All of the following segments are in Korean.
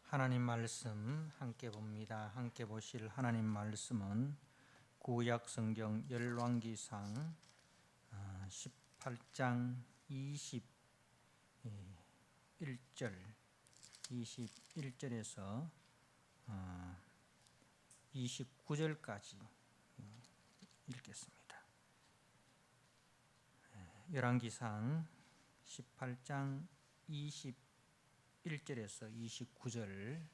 하나님 말씀 함께 봅니다. 함께 보실 하나님 말씀은 구약 성경 열왕기상 18장 21절에서 29절까지 읽겠습니다. 열왕기상 18장 21절에서 29절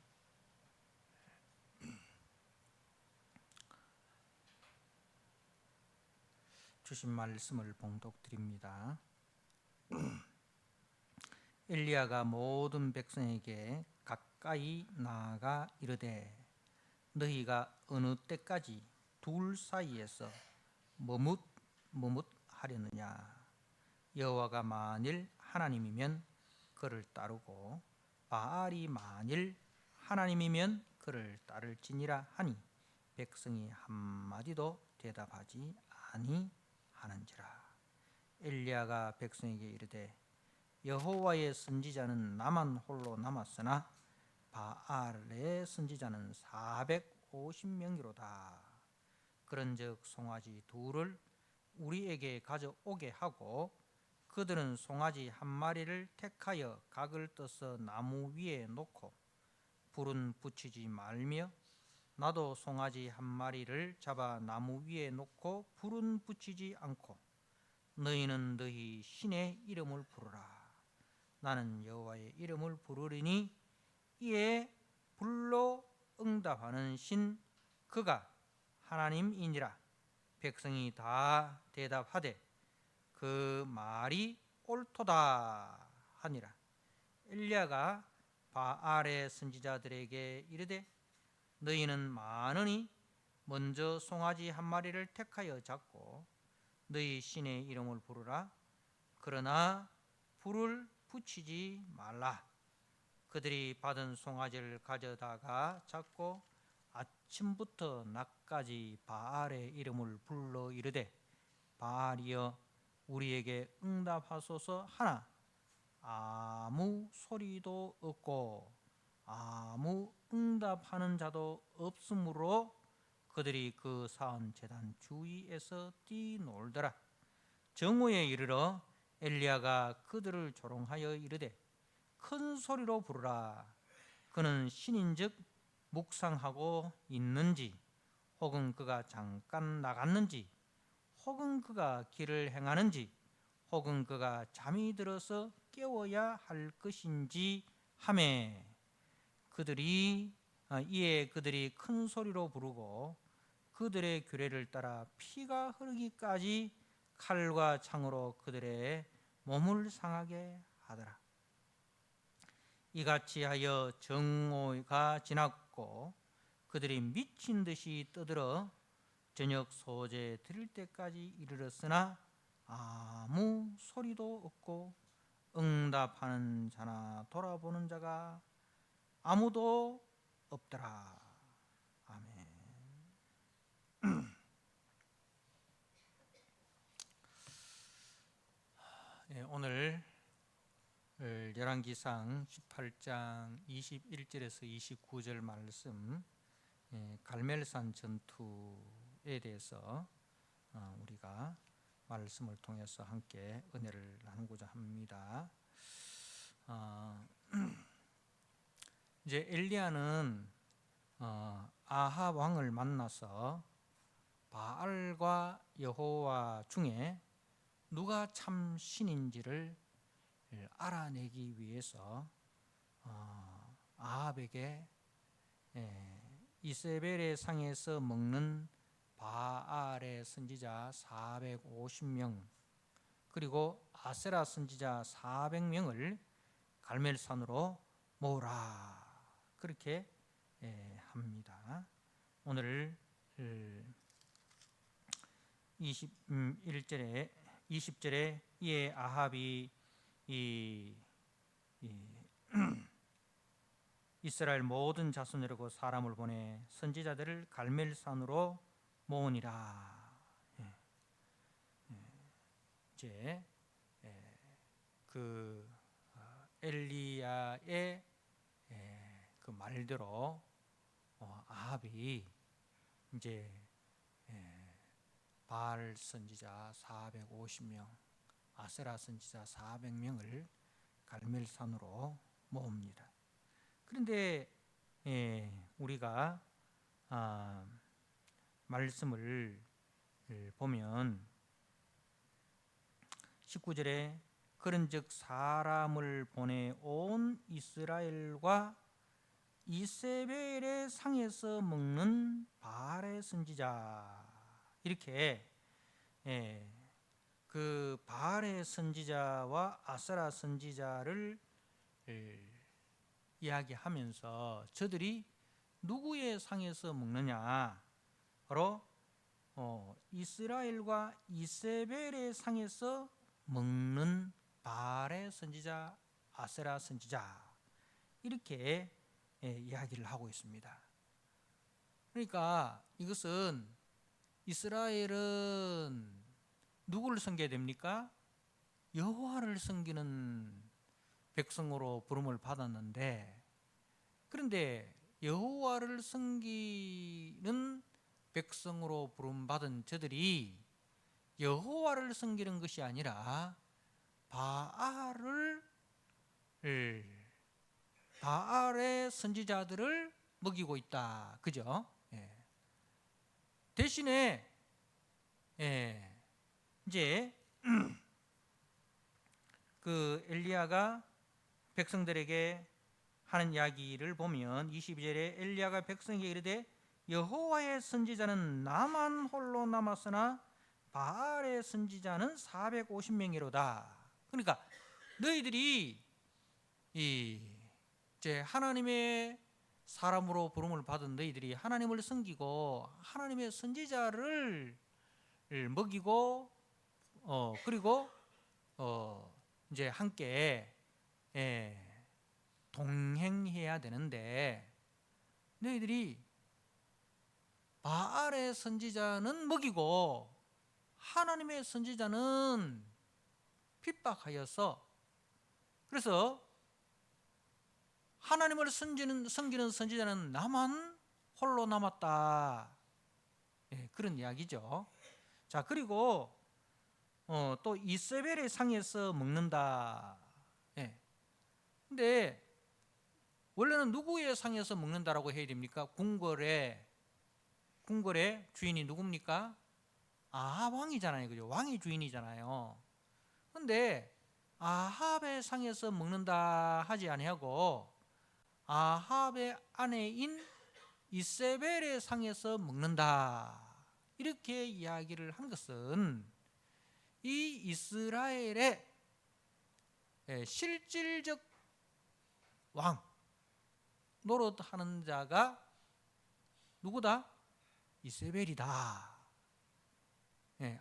주신 말씀을 봉독드립니다. 엘리야가 모든 백성에게 가까이 나아가 이르되 너희가 어느 때까지 둘 사이에서 머뭇하려느냐. 여호와가 만일 하나님이면 그를 따르고 바알이 만일 하나님이면 그를 따를지니라 하니 백성이 한마디도 대답하지 아니하는지라. 엘리야가 백성에게 이르되 여호와의 선지자는 나만 홀로 남았으나 바알의 선지자는 450명이로다. 그런즉 송아지 둘을 우리에게 가져오게 하고 그들은 송아지 한 마리를 택하여 각을 떠서 나무 위에 놓고 불은 붙이지 말며 나도 송아지 한 마리를 잡아 나무 위에 놓고 불은 붙이지 않고 너희는 너희 신의 이름을 부르라. 나는 여호와의 이름을 부르리니 이에 불로 응답하는 신 그가 하나님이니라. 백성이 다 대답하되 그 말이 옳도다 하니라. 엘리야가 바알의 선지자들에게 이르되 너희는 많으니 먼저 송아지 한 마리를 택하여 잡고 너희 신의 이름을 부르라. 그러나 불을 붙이지 말라. 그들이 받은 송아지를 가져다가 잡고 아침부터 낮까지 바알의 이름을 불러 이르되 바알이여 우리에게 응답하소서 하나 아무 소리도 없고 아무 응답하는 자도 없으므로 그들이 그 사은 제단 주위에서 뛰놀더라. 정오에 이르러 엘리야가 그들을 조롱하여 이르되 큰 소리로 부르라. 그는 신인즉 묵상하고 있는지 혹은 그가 잠깐 나갔는지 혹은 그가 길을 행하는지 혹은 그가 잠이 들어서 깨워야 할 것인지 하매 이에 그들이 큰 소리로 부르고 그들의 규례를 따라 피가 흐르기까지 칼과 창으로 그들의 몸을 상하게 하더라. 이같이 하여 정오가 지났고 그들이 미친 듯이 떠들어 저녁 소재 드릴 때까지 이르렀으나 아무 소리도 없고 응답하는 자나 돌아보는 자가 아무도 없더라. 아멘. 오늘 열왕기상 18장 21절에서 29절 말씀 갈멜산 전투에 대해서 우리가 말씀을 통해서 함께 은혜를 나누고자 합니다. 이제 엘리야는 아합 왕을 만나서 바알과 여호와 중에 누가 참 신인지를 알아내기 위해서 아합에게 이세벨의 상에서 먹는 바알의 선지자 450명 그리고 아세라 선지자 400명을 갈멜산으로 모으라 그렇게 합니다. 오늘 20절에 이에 아합이 이스라엘 모든 자손이라고 사람을 보내 선지자들을 갈멜산으로 모으니라. 이제 그 엘리야의 그 말대로 아합이 이제 바알 선지자 450명, 아세라 선지자 400명을 갈멜산으로 모읍니다. 그런데 우리가 말씀을 보면 19절에 그런즉 사람을 보내 온 이스라엘과 이세벨의 상에서 먹는 바알의 선지자, 이렇게 그 바알의 선지자와 아세라 선지자를 이야기하면서 저들이 누구의 상에서 먹느냐, 바로 이스라엘과 이세벨의 상에서 먹는 바알의 선지자, 아세라 선지자, 이렇게 이야기를 하고 있습니다. 그러니까 이것은 이스라엘은 누구를 섬겨야 됩니까? 여호와를 섬기는 백성으로 부름을 받았는데, 그런데 여호와를 섬기는 백성으로 부름받은 저들이 여호와를 섬기는 것이 아니라 바알의 선지자들을 먹이고 있다. 그죠? 대신에 이제 그 엘리야가 백성들에게 하는 이야기를 보면 22절에 엘리야가 백성에게 이르되 여호와의 선지자는 나만 홀로 남았으나 바알의 선지자는 450명이로다. 그러니까 너희들이 이제 하나님의 사람으로 부름을 받은 너희들이 하나님을 섬기고 하나님의 선지자를 먹이고 그리고 이제 함께 동행해야 되는데, 너희들이 바알의 선지자는 먹이고 하나님의 선지자는 핍박하여서, 그래서 하나님을 섬기는 선지자는 나만 홀로 남았다. 그런 이야기죠. 자, 그리고 또 이세벨의 상에서 먹는다. 근데 원래는 누구의 상에서 먹는다라고 해야 됩니까? 궁궐의 주인이 누굽니까? 아합 왕이잖아요. 그죠? 왕이 주인이잖아요. 근데 아합의 상에서 먹는다 하지 아니하고 아합의 아내인 이세벨의 상에서 먹는다, 이렇게 이야기를 한 것은 이 이스라엘의 실질적 왕 노릇하는 자가 누구다? 이세벨이다.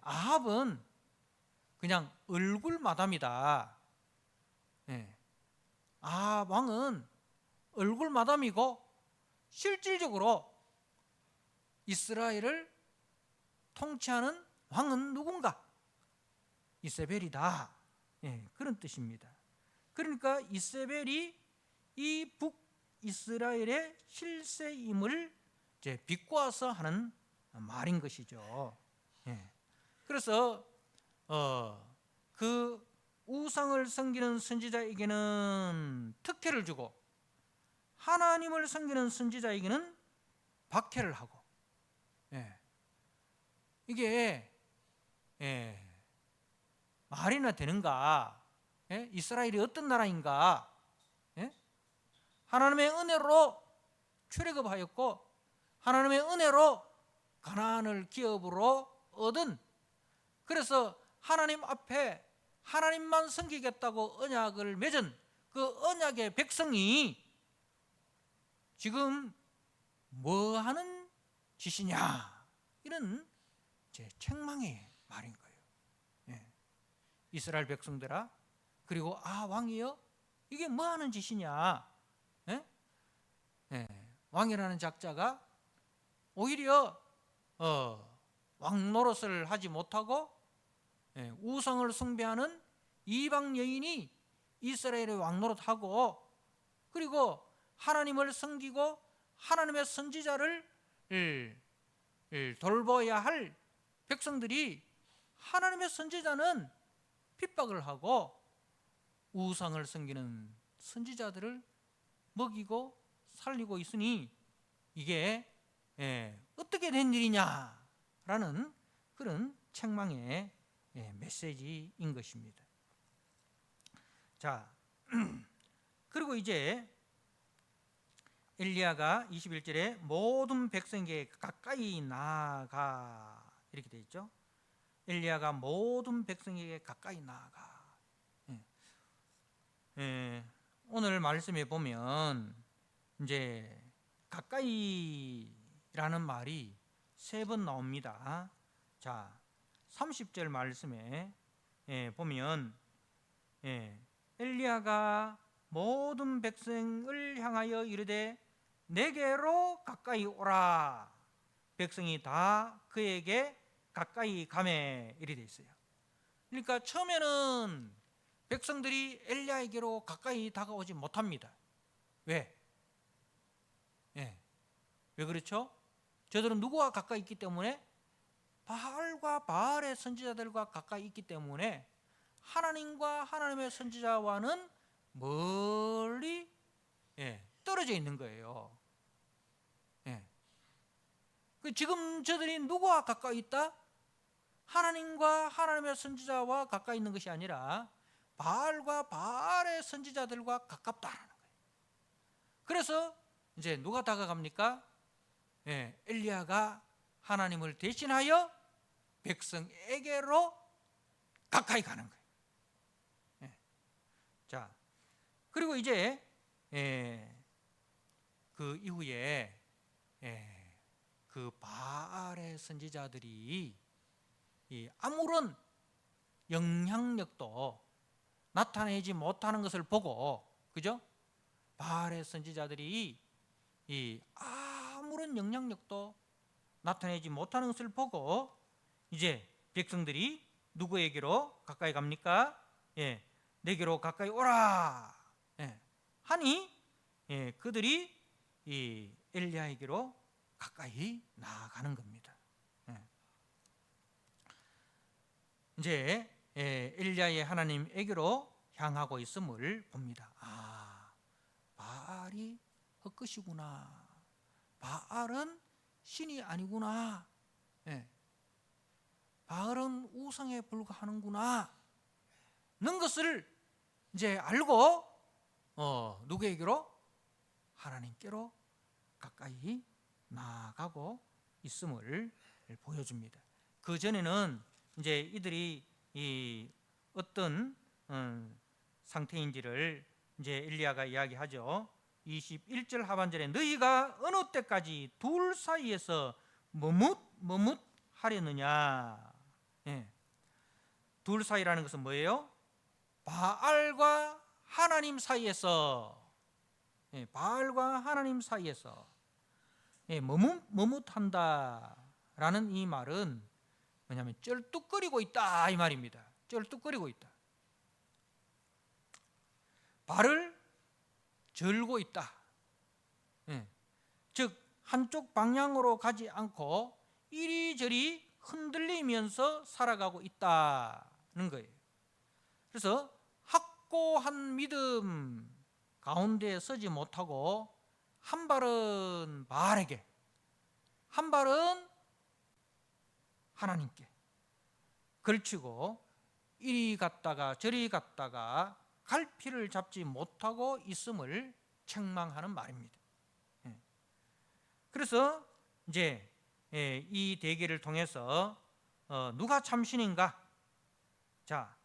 아합은 그냥 얼굴 마담이다. 아합 왕은 얼굴 마담이고 실질적으로 이스라엘을 통치하는 왕은 누군가? 이세벨이다. 그런 뜻입니다. 그러니까 이세벨이 이 북이스라엘의 실세임을 이제 비꼬아서 하는 말인 것이죠. 그래서 그 우상을 섬기는 선지자에게는 특혜를 주고 하나님을 섬기는 선지자에게는 박해를 하고, 이게 말이나 되는가? 이스라엘이 어떤 나라인가? 하나님의 은혜로 출애굽하였고 하나님의 은혜로 가나안을 기업으로 얻은, 그래서 하나님 앞에 하나님만 섬기겠다고 언약을 맺은 그 언약의 백성이 지금 뭐 하는 짓이냐, 이런 제 책망의 말인 거예요. 이스라엘 백성들아, 그리고 왕이여, 이게 뭐 하는 짓이냐? 왕이라는 작자가 오히려 왕 노릇을 하지 못하고 우상을 숭배하는 이방 여인이 이스라엘의 왕 노릇하고, 그리고 하나님을 섬기고 하나님의 선지자를 돌봐야 할 백성들이 하나님의 선지자는 핍박을 하고 우상을 섬기는 선지자들을 먹이고 살리고 있으니 이게 어떻게 된 일이냐라는 그런 책망의 메시지인 것입니다. 자, 그리고 이제 엘리야가 21절에 모든 백성에게 가까이 나아가 이렇게 되어 있죠. 엘리야가 모든 백성에게 가까이 나아가. 오늘 말씀에 보면 이제 가까이라는 말이 3번 나옵니다. 자, 30절 말씀에 보면 엘리야가 모든 백성을 향하여 이르되 내게로 가까이 오라. 백성이 다 그에게 가까이 가매 이리 돼 있어요. 그러니까 처음에는 백성들이 엘리야에게로 가까이 다가오지 못합니다. 왜? 왜 그렇죠? 저들은 누구와 가까이 있기 때문에 바알과 바알의 선지자들과 가까이 있기 때문에 하나님과 하나님의 선지자와는 멀리 떨어져 있는 거예요. 지금 저들이 누구와 가까이 있다? 하나님과 하나님의 선지자와 가까이 있는 것이 아니라 바알과 바알의 선지자들과 가깝다는 거예요. 그래서 이제 누가 다가갑니까? 엘리야가 하나님을 대신하여 백성에게로 가까이 가는 거예요. 자, 그리고 이제 그 이후에 그 바알의 선지자들이 아무런 영향력도 나타내지 못하는 것을 보고, 그죠? 바알의 선지자들이 아무런 영향력도 나타내지 못하는 것을 보고 이제 백성들이 누구에게로 가까이 갑니까? 내게로 가까이 오라 하니 그들이 엘리야에게로 가까이 나아가는 겁니다. 이제 엘리야의 하나님에게로 향하고 있음을 봅니다. 바알이 헛것이구나. 바알은 신이 아니구나. 바알은 우상에 불과하는구나. 는 것을 이제 알고 누구에게로? 하나님께로 가까이 나아가고 있음을 보여줍니다. 그 전에는 이제 이들이 어떤 상태인지를 이제 엘리야가 이야기하죠. 21절 하반절에 너희가 어느 때까지 둘 사이에서 머뭇하려느냐. 둘 사이라는 것은 뭐예요? 바알과 하나님 사이에서, 바알과 하나님 사이에서 머뭇한다라는 이 말은 뭐냐면 쩔뚝거리고 있다 이 말입니다. 쩔뚝거리고 있다. 발을 절고 있다. 즉 한쪽 방향으로 가지 않고 이리저리 흔들리면서 살아가고 있다는 거예요. 그래서 확고한 믿음 가운데 서지 못하고 한 발은 바알에게, 한 발은 하나님께 걸치고 이리 갔다가 저리 갔다가 갈피를 잡지 못하고 있음을 책망하는 말입니다. 그래서 이제 이 대계를 통해서 누가 참신인가? 자,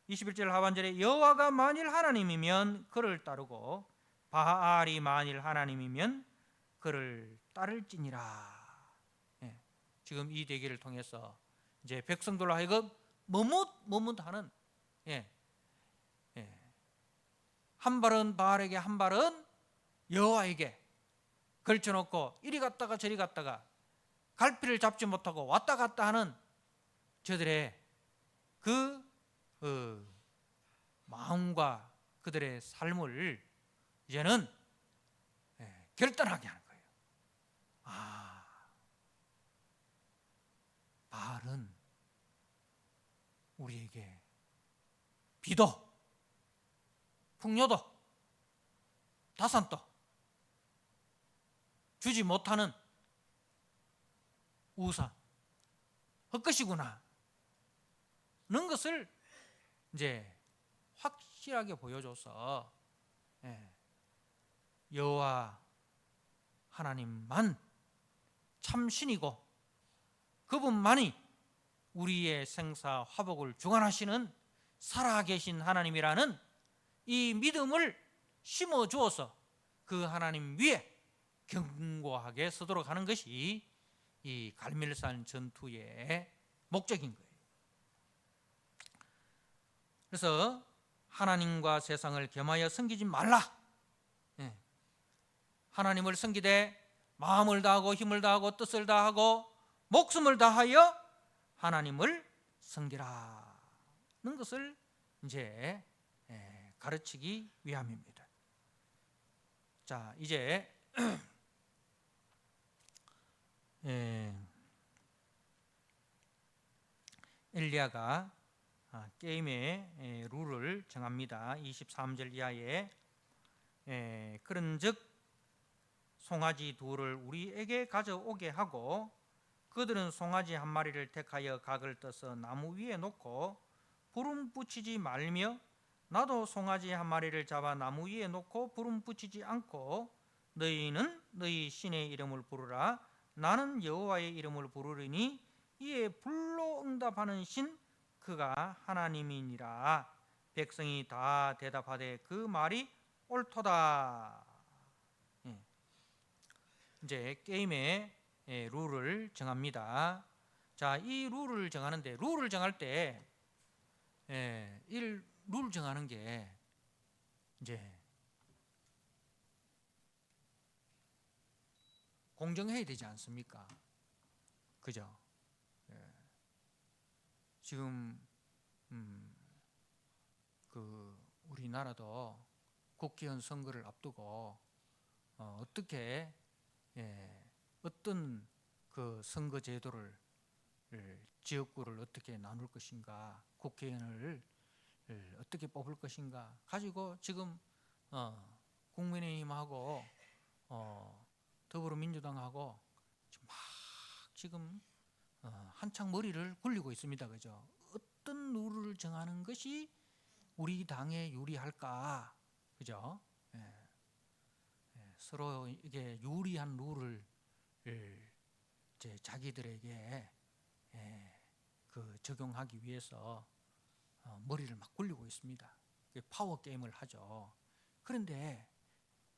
21절 하반절에 여호와가 만일 하나님이면 그를 따르고 바알이 만일 하나님이면 그를 따를지니라. 지금 이 대계를 통해서 이제 백성들로 하여금 머뭇하는, 한 발은 바알에게 한 발은 여호와에게 걸쳐놓고 이리 갔다가 저리 갔다가 갈피를 잡지 못하고 왔다 갔다 하는 저들의 그 마음과 그들의 삶을 이제는 결단하게 하는 거예요. 바알은 우리에게 비도, 풍요도, 다산도 주지 못하는 우상, 헛것이구나 는 것을 이제 확실하게 보여줘서 여호와 하나님만 참신이고 그분만이 우리의 생사 화복을 주관하시는 살아계신 하나님이라는 이 믿음을 심어 주어서 그 하나님 위에 견고하게 서도록 하는 것이 이 갈멜산 전투의 목적인 거예요. 그래서 하나님과 세상을 겸하여 섬기지 말라. 하나님을 섬기되 마음을 다하고 힘을 다하고 뜻을 다하고 목숨을 다하여 하나님을 섬기라는 것을 이제 가르치기 위함입니다. 자, 이제 엘리야가 게임의 룰을 정합니다. 23절 이하에 그런즉 송아지 둘을 우리에게 가져오게 하고 그들은 송아지 한 마리를 택하여 각을 떠서 나무 위에 놓고 불은 붙이지 말며 나도 송아지 한 마리를 잡아 나무 위에 놓고 불은 붙이지 않고 너희는 너희 신의 이름을 부르라 나는 여호와의 이름을 부르리니 이에 불로 응답하는 신 그가 하나님이니라. 백성이 다 대답하되 그 말이 옳도다. 이제 게임의 룰을 정합니다. 자, 이 룰을 정하는데 룰을 정할 때 룰 정하는 게 이제 공정해야 되지 않습니까? 그죠? 지금 그 우리나라도 국회의원 선거를 앞두고 어떻게 어떤 그 선거 제도를 지역구를 어떻게 나눌 것인가, 국회의원을 어떻게 뽑을 것인가 가지고 지금 국민의힘하고 더불어민주당하고 지금 한창 머리를 굴리고 있습니다. 그죠? 어떤 룰을 정하는 것이 우리 당에 유리할까? 그죠? 서로 이게 유리한 룰을 이제 자기들에게 그 적용하기 위해서 머리를 막 굴리고 있습니다. 파워 게임을 하죠. 그런데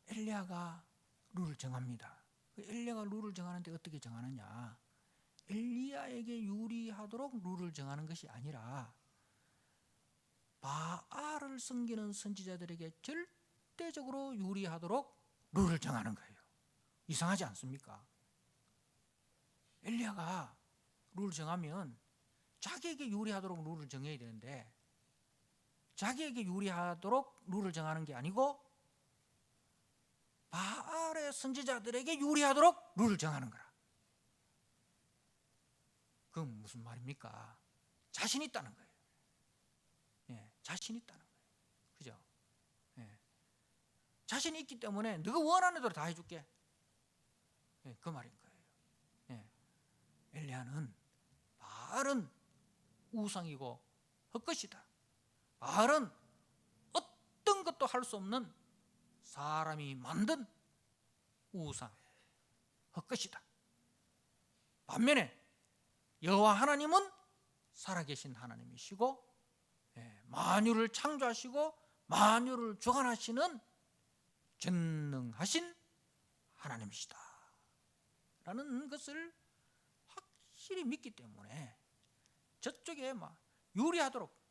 엘리야가 룰을 정합니다. 엘리야가 룰을 정하는데 어떻게 정하느냐? 엘리야에게 유리하도록 룰을 정하는 것이 아니라 바알을 섬기는 선지자들에게 절대적으로 유리하도록 룰을 정하는 거예요. 이상하지 않습니까? 엘리야가 룰을 정하면 자기에게 유리하도록 룰을 정해야 되는데 자기에게 유리하도록 룰을 정하는 게 아니고 바알의 선지자들에게 유리하도록 룰을 정하는 거라. 그건 무슨 말입니까? 자신 있다는 거예요. 자신 있다는 거예요. 그죠? 자신이 있기 때문에 네가 원하는 대로 다 해줄게. 그 말인 거예요. 엘리야는 바알은 우상이고 헛것이다. 바알은 어떤 것도 할 수 없는 사람이 만든 우상, 헛것이다. 반면에 여호와 하나님은 살아계신 하나님이시고 만유를 창조하시고 만유를 주관하시는 전능하신 하나님이시다 라는 것을 확실히 믿기 때문에 저쪽에 막 유리하도록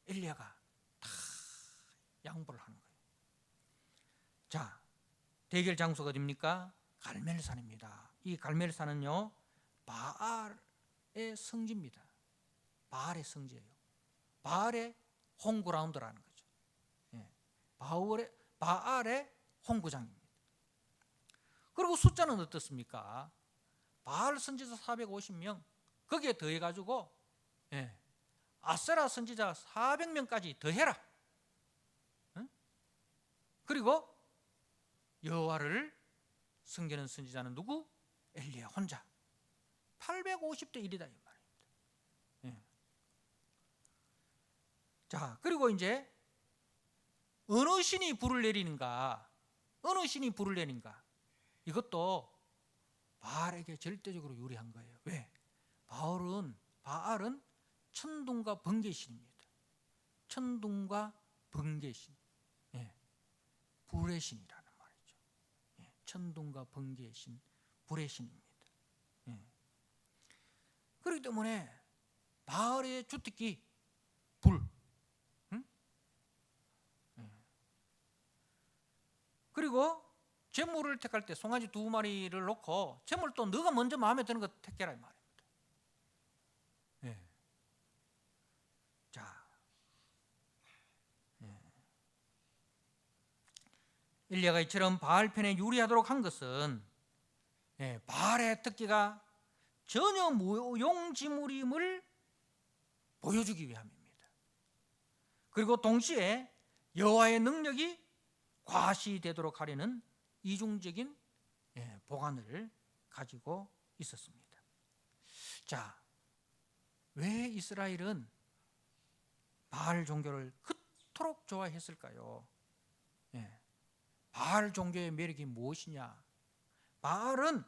엘리야가 다 양보를 하는 거예요. 자, 대결 장소가 어디입니까? 갈멜산입니다. 이 갈멜산은요 바알의 성지입니다. 바알의 성지예요. 바알의 홈그라운드라는 거죠. 바알의 본구장입니다. 그리고 숫자는 어떻습니까? 바알 선지자 450명, 거기에 더해가지고 아세라 선지자 400명까지 더해라. 그리고 여호와를 섬기는 선지자는 누구? 엘리야 혼자. 850대 1이다 이 말입니다. 자, 그리고 이제 어느 신이 불을 내리는가? 어느 신이 불을 내리는가? 이것도 바알에게 절대적으로 유리한 거예요. 왜? 바알은 천둥과 번개의 신입니다. 천둥과 번개의 신, 불의 신이라는 말이죠. 천둥과 번개의 신, 불의 신입니다. 그렇기 때문에 바알의 주특기 불. 그리고 제물을 택할 때 송아지 2마리를 놓고 제물 또 너가 먼저 마음에 드는 거 택해라 이 말입니다. 자, 엘리야가 이처럼 바알 편에 유리하도록 한 것은 바알의 특기가 전혀 무용지물임을 보여주기 위함입니다. 그리고 동시에 여호와의 능력이 과시되도록 하려는 이중적인 보관을 가지고 있었습니다. 자, 왜 이스라엘은 바알 종교를 그토록 좋아했을까요? 바알 종교의 매력이 무엇이냐? 바알은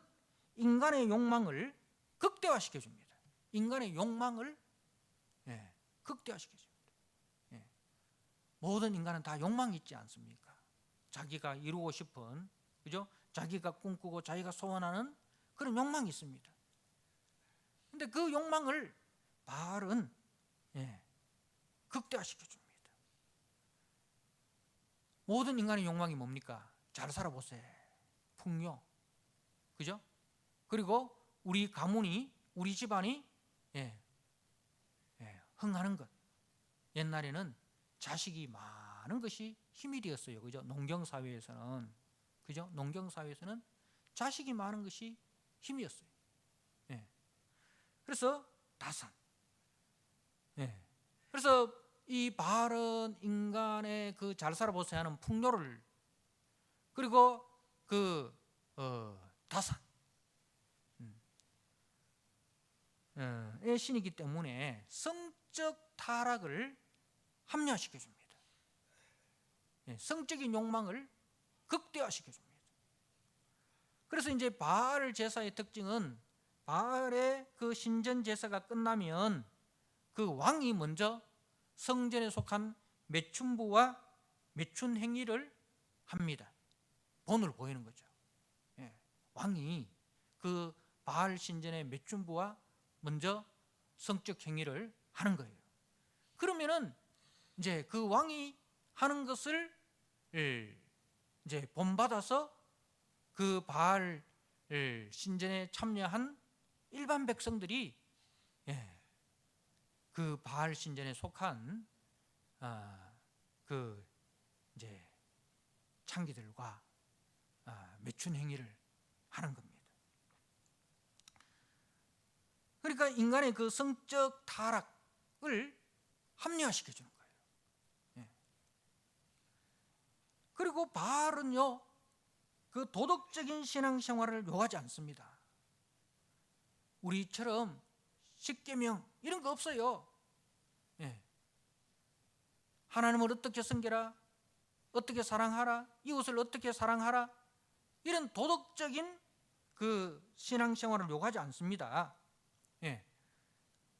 인간의 욕망을 극대화시켜 줍니다. 인간의 욕망을 극대화시켜 줍니다. 모든 인간은 다 욕망이 있지 않습니까? 자기가 이루고 싶은, 그죠? 자기가 꿈꾸고 자기가 소원하는 그런 욕망이 있습니다. 근데 그 욕망을 바알은 극대화시켜 줍니다. 모든 인간의 욕망이 뭡니까? 잘 살아보세. 풍요. 그죠? 그리고 우리 가문이, 우리 집안이 흥하는 것. 옛날에는 자식이 많은 것이 힘이 되었어요. 그죠? 농경사회에서는. 그죠? 농경사회에서는 자식이 많은 것이 힘이었어요. 그래서 다산. 그래서 이 바알은 인간의 그 잘 살아보세요 하는 풍요를, 그리고 그 다산 의 신이기 때문에 성적 타락을 합리화시켜 줍니다. 성적인 욕망을 극대화시켜 줍니다. 그래서 이제 바알 제사의 특징은 바알의 그 신전 제사가 끝나면 그 왕이 먼저 성전에 속한 매춘부와 매춘 행위를 합니다. 본을 보이는 거죠. 왕이 그 바알 신전의 매춘부와 먼저 성적 행위를 하는 거예요. 그러면은 이제 그 왕이 하는 것을 이제 본받아서 그 바알 신전에 참여한 일반 백성들이 그 바알 신전에 속한 그 이제 창기들과 매춘 행위를 하는 겁니다. 그러니까 인간의 그 성적 타락을 합리화시켜 주는 거예요. 그리고 바알은요, 그 도덕적인 신앙생활을 요하지 않습니다. 우리처럼 십계명 이런 거 없어요. 하나님을 어떻게 섬겨라, 어떻게 사랑하라, 이웃을 어떻게 사랑하라, 이런 도덕적인 그 신앙생활을 요하지 않습니다.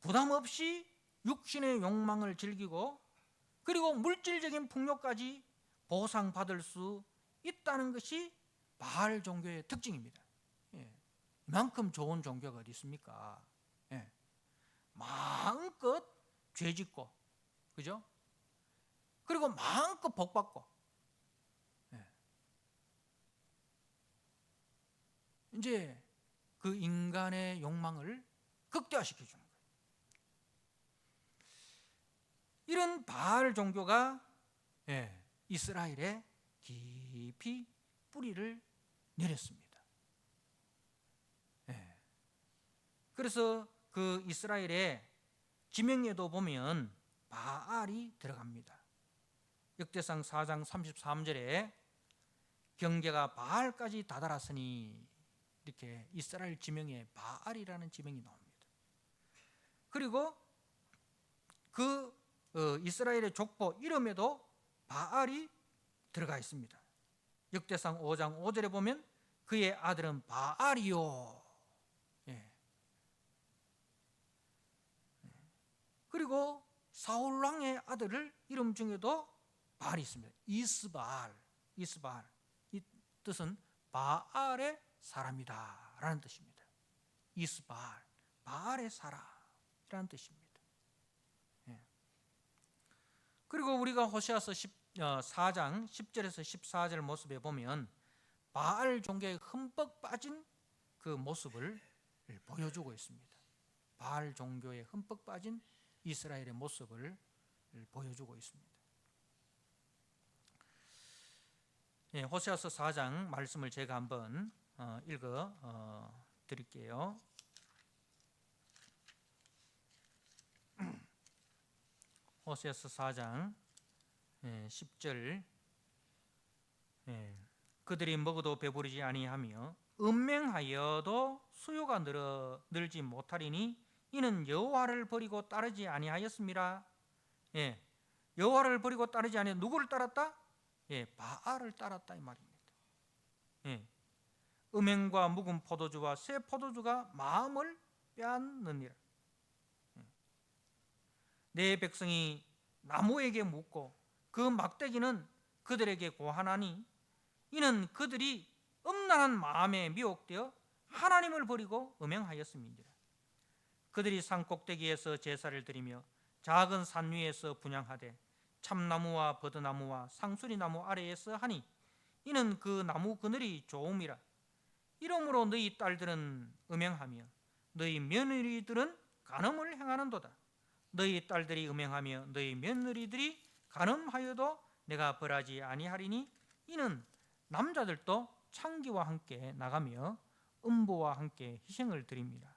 부담 없이 육신의 욕망을 즐기고, 그리고 물질적인 풍요까지 보상받을 수 있다는 것이 바알 종교의 특징입니다. 이만큼 좋은 종교가 어디 있습니까? 마음껏 죄짓고, 그죠? 그리고 마음껏 복받고, 이제 그 인간의 욕망을 극대화시켜 주는 거예요. 이런 바알 종교가 이스라엘에 깊이 뿌리를 내렸습니다. 예. 그래서 그 이스라엘의 지명에도 보면 바알이 들어갑니다. 역대상 4장 33절에 경계가 바알까지 다다랐으니 이렇게 이스라엘 지명에 바알이라는 지명이 나옵니다. 그리고 그 이스라엘의 족보 이름에도 바알이 들어가 있습니다. 역대상 5장 5절에 보면 그의 아들은 바알이요. 예. 그리고 사울 왕의 아들 이름 중에도 바알이 있습니다. 이스바알. 이스바알. 이 뜻은 바알의 사람이다 라는 뜻입니다. 이스바알. 바알의 사람이라는 뜻입니다. 예. 그리고 우리가 호세아서 4장 10절에서 14절 모습에 보면 바알 종교에 흠뻑 빠진 그 모습을 보여주고 있습니다. 바알 종교에 흠뻑 빠진 이스라엘의 모습을 보여주고 있습니다. 예, 호세아서 4장 말씀을 제가 한번 읽어 드릴게요. 호세아서 4장 10절 그들이 먹어도 배부르지 아니하며 음행하여도 수요가 늘지 못하리니 이는 여호와를 버리고 따르지 아니하였습니다. 예, 여호와를 버리고 따르지 아니하 누구를 따랐다? 예, 바알을 따랐다 이 말입니다. 예, 음행과 묵은 포도주와 새 포도주가 마음을 빼앗느니라. 내 백성이 나무에게 묻고 그 막대기는 그들에게 고하나니 이는 그들이 음란한 마음에 미혹되어 하나님을 버리고 음행하였음이니라. 그들이 산 꼭대기에서 제사를 드리며 작은 산 위에서 분향하되 참나무와 버드나무와 상수리나무 아래에서 하니 이는 그 나무 그늘이 좋음이라. 이러므로 너희 딸들은 음행하며 너희 며느리들은 간음을 행하는도다. 너희 딸들이 음행하며 너희 며느리들이 간음하여도 내가 벌하지 아니하리니 이는 남자들도 창기와 함께 나가며 음보와 함께 희생을 드립니다.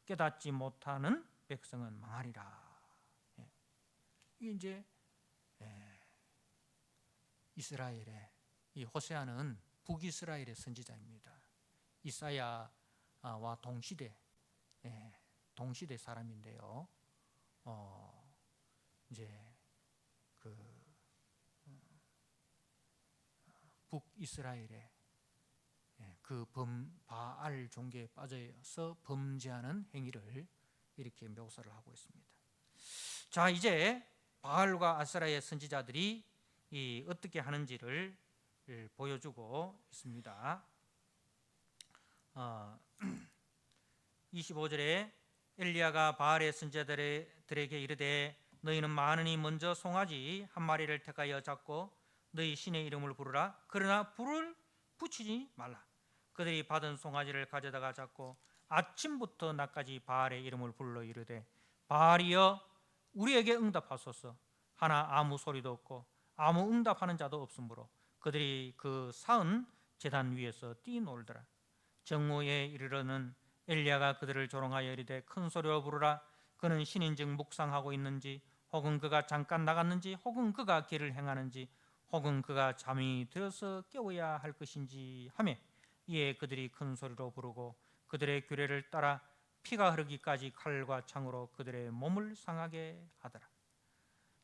깨닫지 못하는 백성은 망하리라. 이게 이제 이스라엘의 이 호세아는 북이스라엘의 선지자입니다. 이사야와 동시대 사람인데요. 이제 그 북이스라엘의 그 바알 종교에 빠져서 범죄하는 행위를 이렇게 묘사를 하고 있습니다. 자, 이제 바알과 아세라의 선지자들이 어떻게 하는지를 보여주고 있습니다. 25절에 엘리야가 바알의 선지자들에게 이르되 너희는 많으니 먼저 송아지 한 마리를 택하여 잡고 너희 신의 이름을 부르라. 그러나 불을 붙이지 말라. 그들이 받은 송아지를 가져다가 잡고 아침부터 낮까지 바알의 이름을 불러 이르되 바알이여 우리에게 응답하소서. 하나 아무 소리도 없고 아무 응답하는 자도 없으므로 그들이 그 사은 제단 위에서 뛰놀더라. 정오에 이르러는 엘리야가 그들을 조롱하여 이르되 큰 소리로 부르라. 그는 신인즉 묵상하고 있는지 혹은 그가 잠깐 나갔는지 혹은 그가 길을 행하는지 혹은 그가 잠이 들어서 깨워야 할 것인지 하며 이에 그들이 큰 소리로 부르고 그들의 규례를 따라 피가 흐르기까지 칼과 창으로 그들의 몸을 상하게 하더라.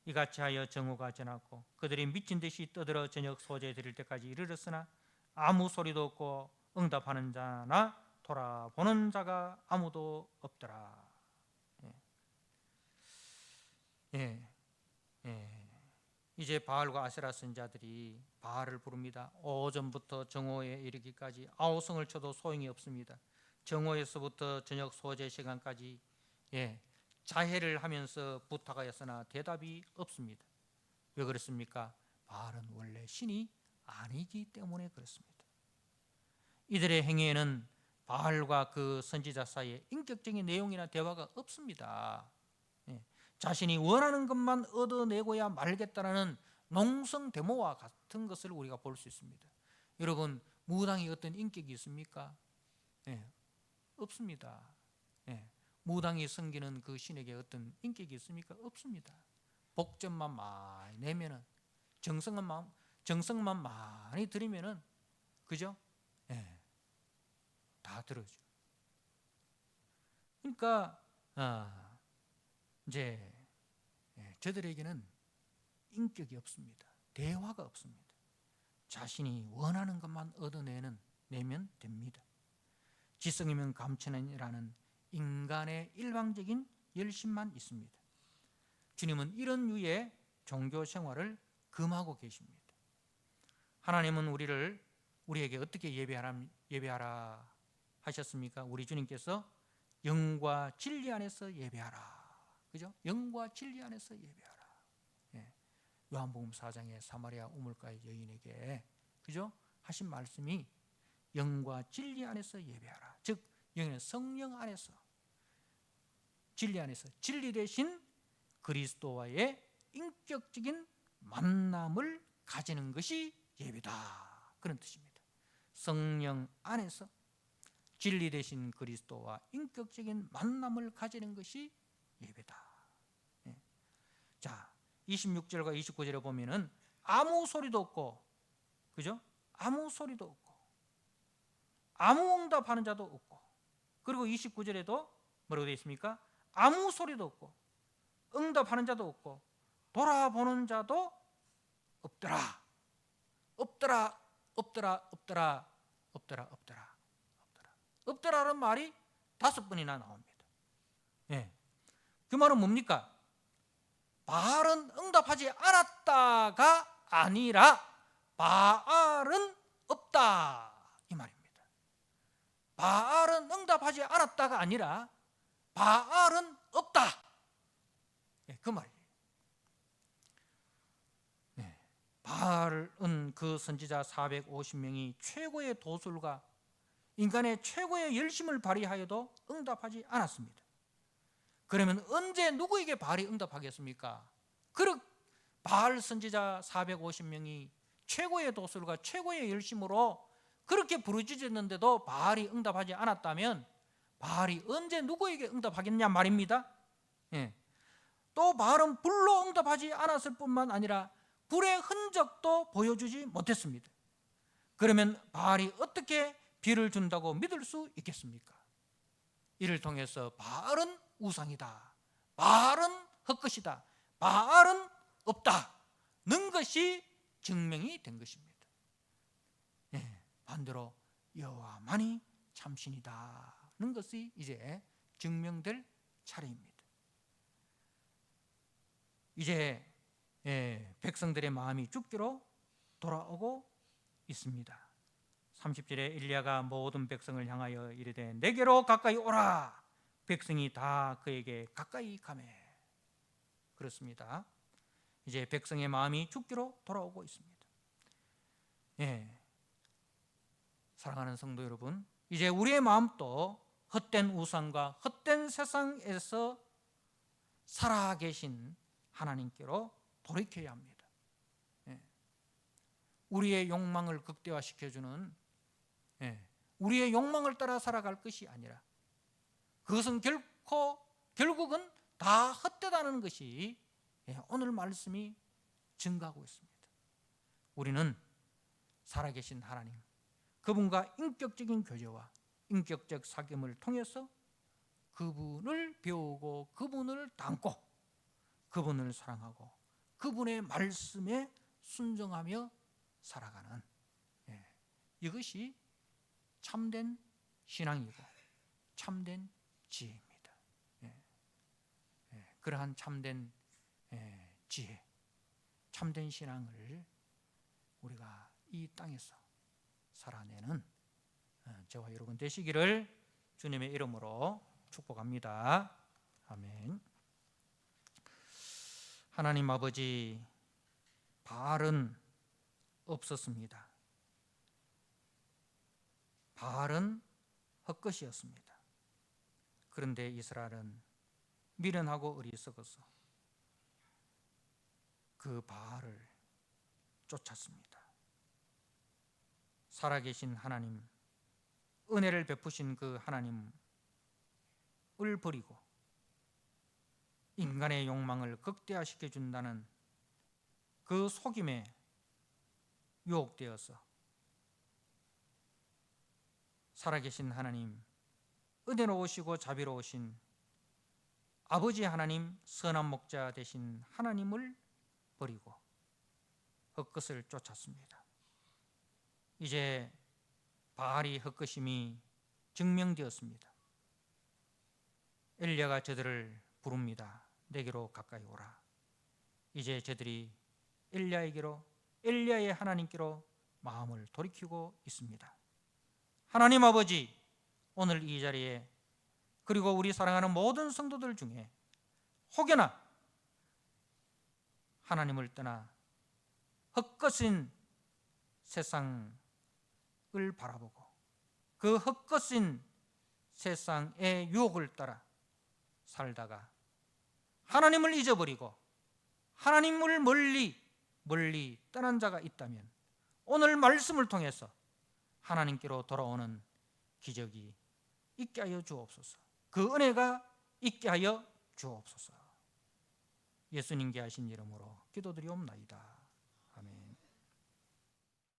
이같이 하여 정오가 지났고 그들이 미친 듯이 떠들어 저녁 소재 드릴 때까지 이르렀으나 아무 소리도 없고 응답하는 자나 돌아보는 자가 아무도 없더라. 이제 바알과 아세라 선지자들이 바알을 부릅니다. 오전부터 정오에 이르기까지 아우성을 쳐도 소용이 없습니다. 정오에서부터 저녁 소재 시간까지 자해를 하면서 부탁하였으나 대답이 없습니다. 왜 그렇습니까? 바알은 원래 신이 아니기 때문에 그렇습니다. 이들의 행위에는 바알과 그 선지자 사이에 인격적인 내용이나 대화가 없습니다. 자신이 원하는 것만 얻어내고야 말겠다라는 농성대모와 같은 것을 우리가 볼 수 있습니다. 여러분, 무당이 어떤 인격이 있습니까? 예, 없습니다. 예, 무당이 섬기는 그 신에게 어떤 인격이 있습니까? 없습니다. 복전만 많이 내면은, 정성만 많이 들이면은, 그죠? 예, 다 들어줘. 그러니까 이제 저들에게는 인격이 없습니다. 대화가 없습니다. 자신이 원하는 것만 얻어내면 됩니다. 지성이면 감천이라는 인간의 일방적인 열심만 있습니다. 주님은 이런 유의 종교 생활을 금하고 계십니다. 하나님은 우리에게 어떻게 예배하라 하셨습니까? 우리 주님께서 영과 진리 안에서 예배하라. 그죠? 영과 진리 안에서 예배하라. 예. 요한복음 4장의 사마리아 우물가의 여인에게, 그죠? 하신 말씀이 영과 진리 안에서 예배하라. 즉 영은 성령 안에서, 진리 안에서, 진리 대신 그리스도와의 인격적인 만남을 가지는 것이 예배다. 그런 뜻입니다. 성령 안에서 진리 대신 그리스도와 인격적인 만남을 가지는 것이 예배다. 예. 자, 26절과 29절에 보면은 아무 소리도 없고, 그죠? 아무 소리도 없고, 아무 응답하는 자도 없고, 그리고 29절에도 뭐라고 되어 있습니까? 아무 소리도 없고, 응답하는 자도 없고, 돌아보는 자도 없더라. 없더라, 없더라, 없더라, 없더라, 없더라, 없더라. 없더라는 말이 5번이나 나옵니다. 예. 그 말은 뭡니까? 바알은 응답하지 않았다가 아니라 바알은 없다, 이 말입니다. 바알은 응답하지 않았다가 아니라 바알은 없다, 그 말이에요. 바알은 그 선지자 450명이 최고의 도술과 인간의 최고의 열심을 발휘하여도 응답하지 않았습니다. 그러면 언제 누구에게 바알이 응답하겠습니까? 바알 선지자 450명이 최고의 도술과 최고의 열심으로 그렇게 부르짖었는데도 바알이 응답하지 않았다면 바알이 언제 누구에게 응답하겠냐 말입니다. 예. 또 바알은 불로 응답하지 않았을 뿐만 아니라 불의 흔적도 보여주지 못했습니다. 그러면 바알이 어떻게 비를 준다고 믿을 수 있겠습니까? 이를 통해서 바알은 우상이다, 바알은 헛것이다, 바알은 없다는 것이 증명이 된 것입니다. 반대로 여호와만이 참신이다는 것이 이제 증명될 차례입니다. 이제 백성들의 마음이 죽기로 돌아오고 있습니다. 30절에 엘리야가 모든 백성을 향하여 이르되 내게로 가까이 오라. 백성이 다 그에게 가까이 가매. 그렇습니다. 이제 백성의 마음이 죽기로 돌아오고 있습니다. 사랑하는 성도 여러분, 이제 우리의 마음도 헛된 우상과 헛된 세상에서 살아계신 하나님께로 돌이켜야 합니다. 우리의 욕망을 극대화시켜주는, 우리의 욕망을 따라 살아갈 것이 아니라 그것은 결국은 다 헛되다는 것이 오늘 말씀이 증가하고 있습니다. 우리는 살아계신 하나님, 그분과 인격적인 교제와 인격적 사귐을 통해서 그분을 배우고 그분을 닮고 그분을 사랑하고 그분의 말씀에 순종하며 살아가는, 이것이 참된 신앙이고 참된 지혜입니다. 그러한 참된 지혜, 참된 신앙을 우리가 이 땅에서 살아내는 저와 여러분 되시기를 주님의 이름으로 축복합니다. 아멘. 하나님 아버지, 바알은 없었습니다. 바알은 헛것이었습니다. 그런데 이스라엘은 미련하고 어리석어서 그 바알을 쫓았습니다. 살아계신 하나님, 은혜를 베푸신 그 하나님을 버리고 인간의 욕망을 극대화시켜 준다는 그 속임에 유혹되어서 살아계신 하나님, 은혜로우시고 자비로우신 아버지 하나님, 선한 목자 되신 하나님을 버리고 헛것을 쫓았습니다. 이제 바알이 헛것임이 증명되었습니다. 엘리야가 저들을 부릅니다. 내게로 가까이 오라. 이제 저들이 엘리야에게로, 엘리야의 하나님께로 마음을 돌이키고 있습니다. 하나님 아버지, 오늘 이 자리에 그리고 우리 사랑하는 모든 성도들 중에 혹여나 하나님을 떠나 헛것인 세상을 바라보고 그 헛것인 세상의 유혹을 따라 살다가 하나님을 잊어버리고 하나님을 멀리 떠난 자가 있다면 오늘 말씀을 통해서 하나님께로 돌아오는 기적이 있게 하여 주옵소서. 그 은혜가 있게 하여 주옵소서. 예수님께 하신 이름으로 기도드리옵나이다.